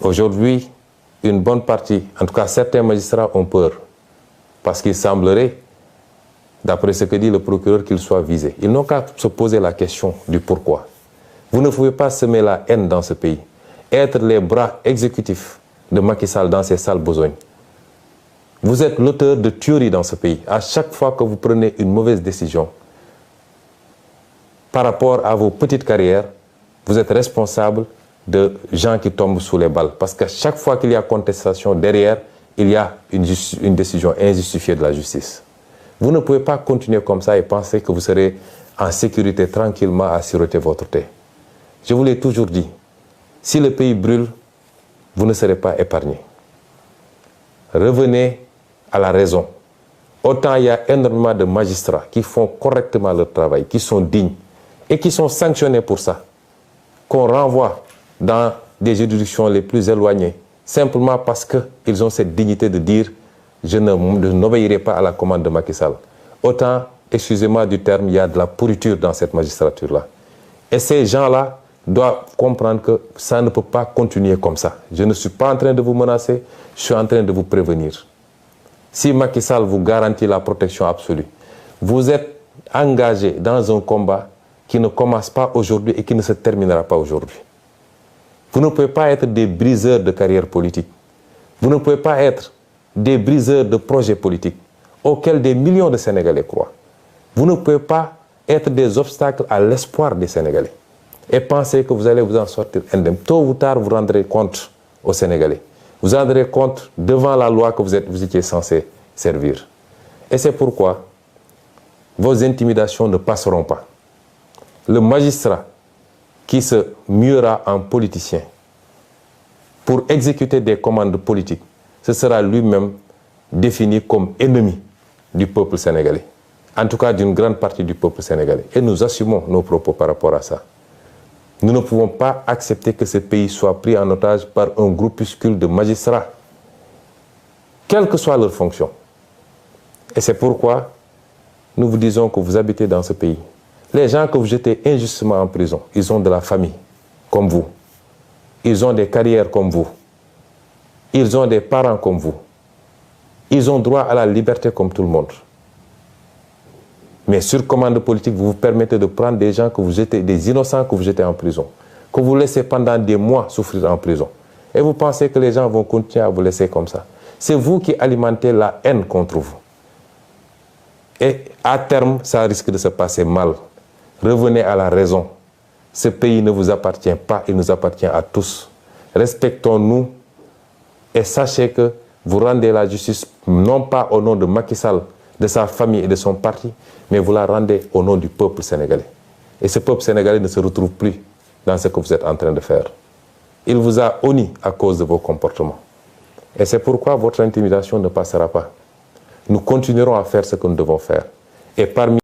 Aujourd'hui, une bonne partie, en tout cas certains magistrats ont peur. Parce qu'il semblerait, d'après ce que dit le procureur, qu'ils soient visés. Ils n'ont qu'à se poser la question du pourquoi. Vous ne pouvez pas semer la haine dans ce pays, être les bras exécutifs de Macky Sall dans ses sales besognes. Vous êtes l'auteur de tueries dans ce pays. À chaque fois que vous prenez une mauvaise décision par rapport à vos petites carrières, vous êtes responsable de gens qui tombent sous les balles. Parce qu'à chaque fois qu'il y a contestation derrière, il y a une décision injustifiée de la justice. Vous ne pouvez pas continuer comme ça et penser que vous serez en sécurité tranquillement à siroter votre thé. Je vous l'ai toujours dit, si le pays brûle, vous ne serez pas épargné. Revenez à la raison. Autant il y a énormément de magistrats qui font correctement leur travail, qui sont dignes et qui sont sanctionnés pour ça, qu'on renvoie dans des juridictions les plus éloignées, simplement parce qu'ils ont cette dignité de dire « je n'obéirai pas à la commande de Macky Sall ». Autant, excusez-moi du terme, il y a de la pourriture dans cette magistrature-là. Et ces gens-là doivent comprendre que ça ne peut pas continuer comme ça. Je ne suis pas en train de vous menacer, je suis en train de vous prévenir. Si Macky Sall vous garantit la protection absolue, vous êtes engagé dans un combat qui ne commence pas aujourd'hui et qui ne se terminera pas aujourd'hui. Vous ne pouvez pas être des briseurs de carrière politique. Vous ne pouvez pas être des briseurs de projets politiques auxquels des millions de Sénégalais croient. Vous ne pouvez pas être des obstacles à l'espoir des Sénégalais et penser que vous allez vous en sortir indemne. Tôt ou tard, vous rendrez compte aux Sénégalais. Vous rendrez compte devant la loi que vous étiez censé servir. Et c'est pourquoi vos intimidations ne passeront pas. Le magistrat qui se muera en politicien pour exécuter des commandes politiques, ce sera lui-même défini comme ennemi du peuple sénégalais. En tout cas, d'une grande partie du peuple sénégalais. Et nous assumons nos propos par rapport à ça. Nous ne pouvons pas accepter que ce pays soit pris en otage par un groupuscule de magistrats, quelle que soit leur fonction. Et c'est pourquoi nous vous disons que vous habitez dans ce pays. Les gens que vous jetez injustement en prison, ils ont de la famille, comme vous. Ils ont des carrières comme vous. Ils ont des parents comme vous. Ils ont droit à la liberté comme tout le monde. Mais sur commande politique, vous vous permettez de prendre des gens que vous jetez, des innocents que vous jetez en prison, que vous laissez pendant des mois souffrir en prison. Et vous pensez que les gens vont continuer à vous laisser comme ça. C'est vous qui alimentez la haine contre vous. Et à terme, ça risque de se passer mal. Revenez à la raison. Ce pays ne vous appartient pas, il nous appartient à tous. Respectons-nous et sachez que vous rendez la justice non pas au nom de Macky Sall, de sa famille et de son parti, mais vous la rendez au nom du peuple sénégalais. Et ce peuple sénégalais ne se retrouve plus dans ce que vous êtes en train de faire. Il vous a honni à cause de vos comportements. Et c'est pourquoi votre intimidation ne passera pas. Nous continuerons à faire ce que nous devons faire. Et parmi